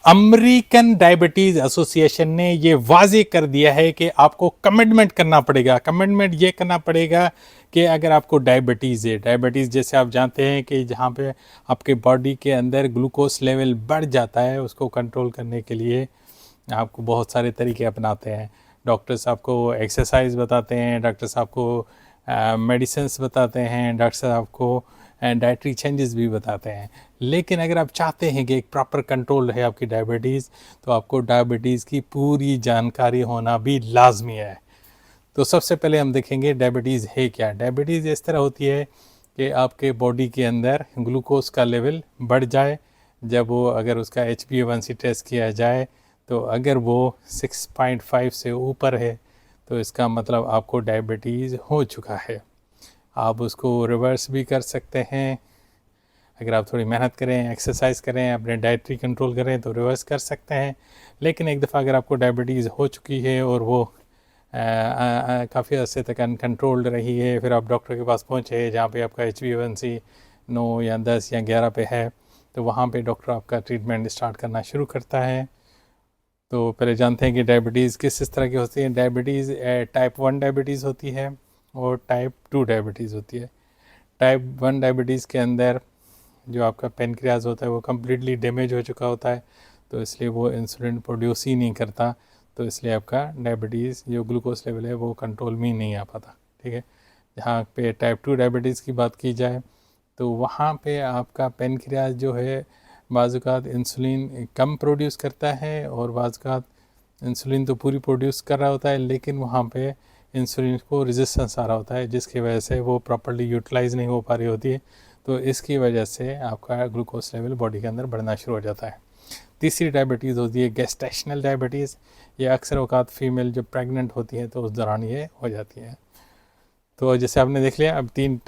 American diabetes association ने ये वाज़ेह कर दिया है कि आपको कमिटमेंट करना पड़ेगा। कमिटमेंट ये करना पड़ेगा कि अगर आपको डायबिटीज़ है, डायबिटीज़ जैसे आप जानते हैं कि जहाँ पे आपके बॉडी के अंदर ग्लूकोज लेवल बढ़ जाता है, उसको कंट्रोल करने के लिए आपको बहुत सारे तरीके अपनाते हैं। डॉक्टर्स आपको एक्सरसाइज बताते हैं, डॉक्टर्स आपको मेडिसिन्स बताते हैं, डॉक्टर्स आपको डाइटरी चेंजेस भी बताते हैं। लेकिन अगर आप चाहते हैं कि एक प्रॉपर कंट्रोल रहे आपकी डायबिटीज़, तो आपको डायबिटीज़ की पूरी जानकारी होना भी लाजमी है। तो सबसे पहले हम देखेंगे डायबिटीज़ है क्या। डायबिटीज़ इस तरह होती है कि आपके बॉडी के अंदर ग्लूकोज का लेवल बढ़ जाए। जब वो अगर उसका HbA1c टेस्ट किया जाए तो अगर वो 6.5 से ऊपर है तो इसका मतलब आपको डायबिटीज़ हो चुका है। आप उसको रिवर्स भी कर सकते हैं। अगर आप थोड़ी मेहनत करें, एक्सरसाइज करें, अपने डाइटरी कंट्रोल करें तो रिवर्स कर सकते हैं। लेकिन एक दफ़ा अगर आपको डायबिटीज़ हो चुकी है और वो काफ़ी अर्से तक अनकंट्रोल्ड रही है, फिर आप डॉक्टर के पास पहुँचे जहाँ पे आपका HbA1c 9 या 10 या 11 पे है, तो वहाँ पे डॉक्टर आपका ट्रीटमेंट स्टार्ट करना शुरू करता है। तो पहले जानते हैं कि डायबिटीज़ किस तरह की होती है। डायबिटीज़ टाइप 1 डायबिटीज़ होती है और टाइप 2 डायबिटीज़ होती है। टाइप 1 डायबिटीज़ के अंदर जो आपका पेनक्रियाज होता है वो कम्प्लीटली डैमेज हो चुका होता है, तो इसलिए वो इंसुलिन प्रोड्यूस ही नहीं करता, तो इसलिए आपका डायबिटीज़ जो ग्लूकोज लेवल है वो कंट्रोल में ही नहीं आ पाता। ठीक है। जहाँ पे टाइप 2 डायबिटीज़ की बात की जाए तो वहाँ पे आपका पेनक्रियाज जो है बाज़-औक़ात इंसुलिन कम प्रोड्यूस करता है और बाज़-औक़ात इंसुलिन तो पूरी प्रोड्यूस कर रहा होता है, लेकिन वहाँ पे इंसुलिन को रेजिस्टेंस आ रहा होता है, जिसकी वजह से वो प्रॉपर्ली यूटिलाइज़ नहीं हो पा रही होती है। तो इसकी वजह से आपका ग्लूकोज लेवल बॉडी के अंदर बढ़ना शुरू हो जाता है। तीसरी डायबिटीज़ होती है गेस्टेशनल डायबिटीज़। ये अक्सर औक़ात फीमेल जब प्रेग्नेंट होती है तो उस दौरान ये हो जाती है। तो जैसे आपने देख लिया, अब 3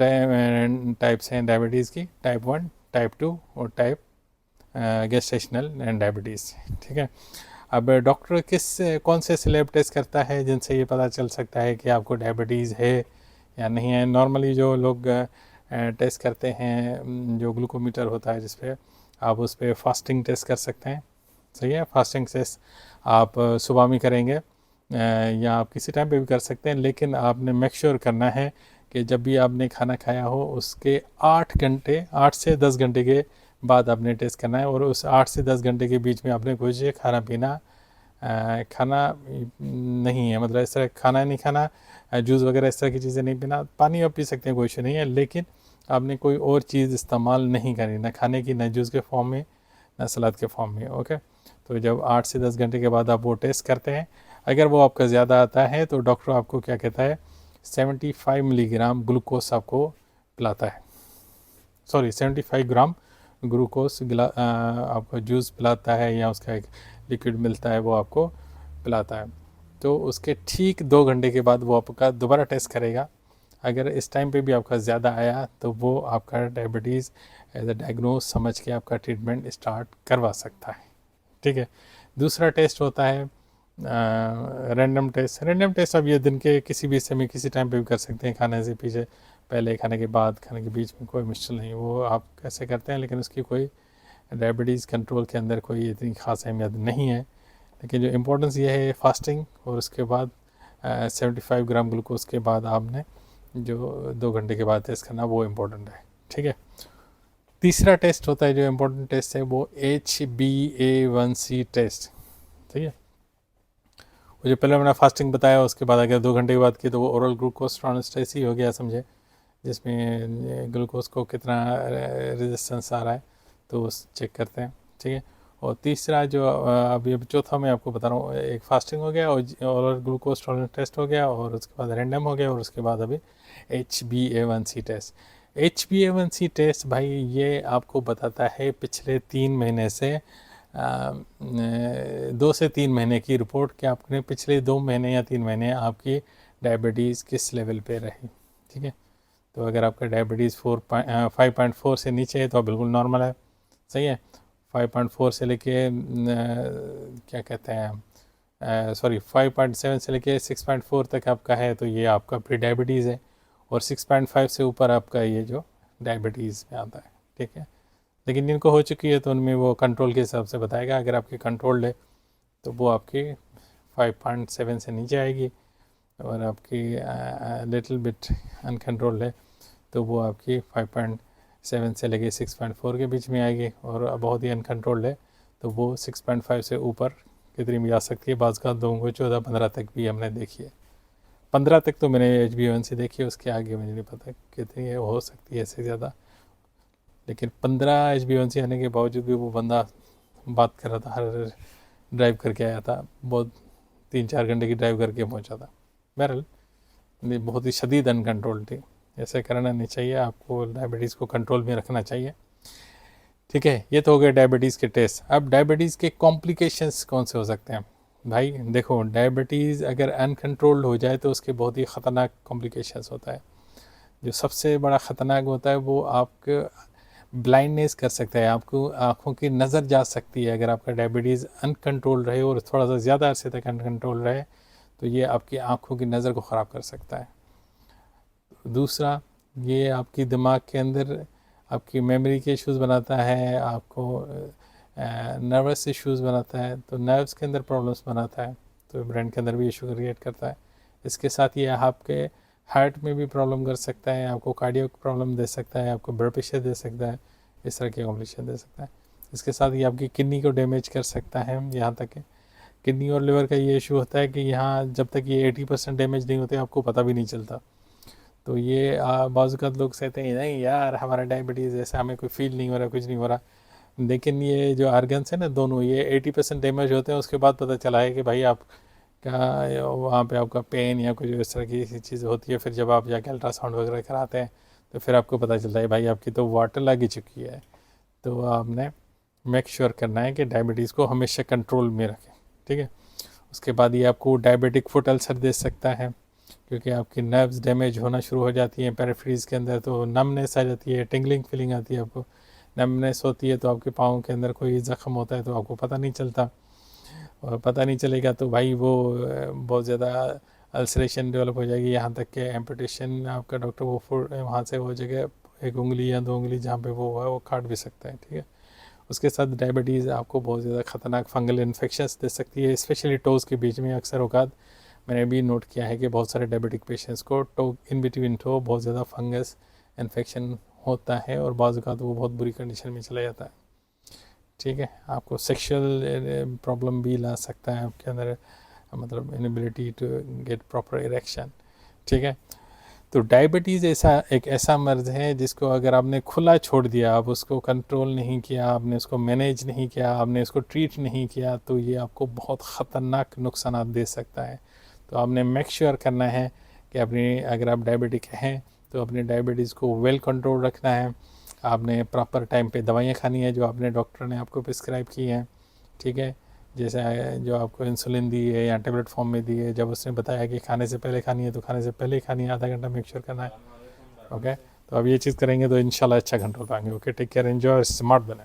टाइप्स हैं डायबिटीज़ की, टाइप 1, टाइप 2 और टाइप गेस्टेशनल डायबिटीज़। ठीक है। अब डॉक्टर कौन से स्लैब टेस्ट करता है जिनसे ये पता चल सकता है कि आपको डायबिटीज़ है या नहीं है। नॉर्मली जो लोग टेस्ट करते हैं, जो ग्लूकोमीटर होता है जिस पे आप उस पर फास्टिंग टेस्ट कर सकते हैं। सही है। फास्टिंग टेस्ट आप सुबह में करेंगे या आप किसी टाइम पे भी कर सकते हैं, लेकिन आपने मेक श्योर करना है कि जब भी आपने खाना खाया हो उसके 8 से 10 घंटे के बाद आपने टेस्ट करना है, और उस 8 से 10 घंटे के बीच में आपने कुछ खाना पीना खाना नहीं है, मतलब इस तरह खाना नहीं खाना, जूस वगैरह इस तरह की चीज़ें नहीं पीना। पानी आप पी सकते हैं, कोई इशू नहीं है, लेकिन आपने कोई और चीज़ इस्तेमाल नहीं करनी, ना खाने की, ना जूस के फॉर्म में, ना सलाद के फॉर्म में। ओके। तो जब 8 से 10 घंटे के बाद आप वो टेस्ट करते हैं, अगर वो आपका ज़्यादा आता है तो डॉक्टर आपको क्या कहता है, 75 मिलीग्राम ग्लूकोज आपको पिलाता है। सॉरी, 75 ग्राम ग्लूकोज आपको जूस पिलाता है या उसका एक लिक्विड मिलता है वो आपको पिलाता है। तो उसके ठीक 2 घंटे के बाद वो आपका दोबारा टेस्ट करेगा। अगर इस टाइम पे भी आपका ज़्यादा आया तो वो आपका डायबिटीज़ एज अ डायग्नोज समझ के आपका ट्रीटमेंट स्टार्ट करवा सकता है। ठीक है। दूसरा टेस्ट होता है रैंडम टेस्ट। रैंडम टेस्ट आप ये दिन के किसी भी समय किसी टाइम पे भी कर सकते हैं, खाने से पीछे, पहले, खाने के बाद, खाने के बीच में, कोई मुश्किल नहीं, वो आप कैसे करते हैं, लेकिन उसकी कोई डायबिटीज़ कंट्रोल के अंदर कोई इतनी ख़ास अहमियत नहीं है। लेकिन जो इम्पोर्टेंस ये है फास्टिंग, और उसके बाद 75 ग्राम ग्लूकोज के बाद आपने जो 2 घंटे के बाद टेस्ट करना, वो इम्पोर्टेंट है। ठीक है। तीसरा टेस्ट होता है जो इम्पोर्टेंट टेस्ट है, वो HbA1c टेस्ट। ठीक है। वो जो पहले मैंने फास्टिंग बताया, उसके बाद अगर 2 घंटे के बाद की तो वो ओरल ग्लूकोज टॉलरेंस टेस्ट ही हो गया, समझे, जिसमें ग्लूकोज को कितना रेजिस्टेंस आ रहा है तो उस चेक करते हैं। ठीक है। और तीसरा जो अभी चौथा मैं आपको बता रहा हूँ, एक फास्टिंग हो गया और ग्लूकोज टॉलरेंस टेस्ट हो गया, और उसके बाद रैंडम हो गया, और उसके बाद अभी HbA1c टेस्ट। HbA1c टेस्ट भाई ये आपको बताता है पिछले 3 महीने से 2 से 3 महीने की रिपोर्ट कि आपने पिछले 2 महीने या 3 महीने आपकी डायबिटीज़ किस लेवल पे रही। ठीक है। तो अगर आपका डायबिटीज़ 5.4 से नीचे है तो बिल्कुल नॉर्मल है। सही है। 5.4 से लेके क्या कहते हैं, सॉरी 5.7 से लेके 6.4 तक आपका है तो ये आपका प्री डायबिटीज़ है, और 6.5 से ऊपर आपका ये जो डायबिटीज़ में आता है। ठीक है। लेकिन जिनको हो चुकी है तो उनमें वो कंट्रोल के हिसाब से बताएगा। अगर आपकी कंट्रोल्ड है तो वो आपकी 5.7 से नीचे आएगी, और आपकी लिटिल बिट अनकंट्रोल्ड है तो वो आपकी 5.7 से लेके 6.4 के बीच में आएगी, और बहुत ही अनकंट्रोल्ड है तो वो 6.5 से ऊपर कितनी भी आ सकती है। बाज़ का लोगों को 14-15 तक भी हमने देखी है। 15 तक तो मैंने HbA1c देखी है, उसके आगे मुझे नहीं पता कितनी है, हो सकती है इससे ज़्यादा। लेकिन 15 HbA1c आने के बावजूद भी वो बंदा बात कर रहा था, हर ड्राइव करके आया था, बहुत 3-4 घंटे की ड्राइव करके पहुंचा था। बहरहाल बहुत ही शदीद अनकंट्रोल थी। ऐसे करना नहीं चाहिए, आपको डायबिटीज़ को कंट्रोल में रखना चाहिए। ठीक है, ये तो हो गए डायबिटीज़ के टेस्ट। अब डायबिटीज़ के कॉम्प्लिकेशंस कौन से हो सकते हैं? भाई देखो, डायबिटीज़ अगर अनकंट्रोल्ड हो जाए तो उसके बहुत ही ख़तरनाक कॉम्प्लिकेशंस होता है। जो सबसे बड़ा ख़तरनाक होता है वो आपके ब्लाइंडनेस कर सकता है, आपको आँखों की नज़र जा सकती है। अगर आपका डायबिटीज़ अनकंट्रोल रहे और थोड़ा सा ज़्यादा अरसे तक अनकंट्रोल रहे तो ये आपकी आँखों की नज़र को ख़राब कर सकता है। दूसरा, ये आपकी दिमाग के अंदर आपकी मेमोरी के इश्यूज़ बनाता है, आपको नर्वस इश्यूज़ बनाता है, तो नर्व्स के अंदर प्रॉब्लम्स बनाता है, तो ब्रेन के अंदर भी इशू क्रिएट करता है। इसके साथ ये आपके हार्ट में भी प्रॉब्लम कर सकता है, आपको कार्डियक प्रॉब्लम दे सकता है, आपको ब्लड प्रेशर दे सकता है, इस तरह के कॉम्प्लिकेशन दे सकता है। इसके साथ ये आपकी किडनी को डैमेज कर सकता है। यहाँ तक कि किडनी और लिवर का ये इशू होता है कि यहाँ जब तक ये 80% डैमेज नहीं होते आपको पता भी नहीं चलता। तो ये बाज़ लोग कहते हैं नहीं यार हमारा डायबिटीज़ ऐसा, हमें कोई फील नहीं हो रहा, कुछ नहीं हो रहा। लेकिन ये जो आर्गन्स है ना दोनों, ये 80% डैमेज होते हैं, उसके बाद पता चला है कि भाई आप का वहाँ पे आपका पेन या कुछ इस तरह की चीज़ होती है। फिर जब आप जाके अल्ट्रासाउंड वगैरह कराते हैं तो फिर आपको पता चलता है भाई आपकी तो वाटर लग ही चुकी है। तो आपने मेक श्योर करना है कि डायबिटीज़ को हमेशा कंट्रोल में रखें। ठीक है, उसके बाद ये आपको डायबिटिक फुट अल्सर दे सकता है, क्योंकि आपकी नर्व्स डैमेज होना शुरू हो जाती हैं पेरिफेरीज के अंदर, तो नमनेस आ जाती है, टिंगलिंग फीलिंग आती है, आपको नमनेस होती है। तो आपके पाँव के अंदर कोई ज़ख्म होता है तो आपको पता नहीं चलता, और पता नहीं चलेगा तो भाई वो बहुत ज़्यादा अल्सरेशन डेवलप हो जाएगी, यहाँ तक कि एम्पुटेशन आपका डॉक्टर वो वहाँ से वो जगह 1 उंगली या 2 उंगली जहाँ पे वो है वो काट भी सकता है। ठीक है, उसके साथ डायबिटीज़ आपको बहुत ज़्यादा ख़तरनाक फंगल इन्फेक्शंस दे सकती है, स्पेशली टोज़ के बीच में। अक्सर औकात मैंने भी नोट किया है कि बहुत सारे डायबिटिक पेशेंट्स को टो इन बिटवीन टो बहुत ज़्यादा फंगस इन्फेक्शन होता है, और बाज़ औक़ात वो बहुत बुरी कंडीशन में चला जाता है। ठीक है, आपको सेक्सुअल प्रॉब्लम भी ला सकता है आपके अंदर, मतलब inability to get proper erection. ठीक है, तो डायबिटीज़ एक ऐसा मर्ज़ है जिसको अगर आपने खुला छोड़ दिया, आप उसको कंट्रोल नहीं किया, आपने उसको मैनेज नहीं किया, आपने उसको ट्रीट नहीं किया, तो ये आपको बहुत ख़तरनाक नुकसान दे सकता है। तो आपने मेक श्योर करना है कि अगर आप डायबिटिक हैं तो अपनी डायबिटीज़ को वेल कंट्रोल रखना है। आपने प्रॉपर टाइम पे दवाइयाँ खानी है जो आपने डॉक्टर ने आपको प्रिस्क्राइब की हैं। ठीक है, जैसे जो आपको इंसुलिन दी है या टेबलेट फॉर्म में दी है, जब उसने बताया कि खाने से पहले खानी है तो खाने से पहले ही खानी है, आधा घंटा मेक श्योर करना है। ओके, तो अब ये चीज़ करेंगे तो इंशाल्लाह अच्छा कंट्रोल पाएंगे। Okay, take care, enjoy, smart बने।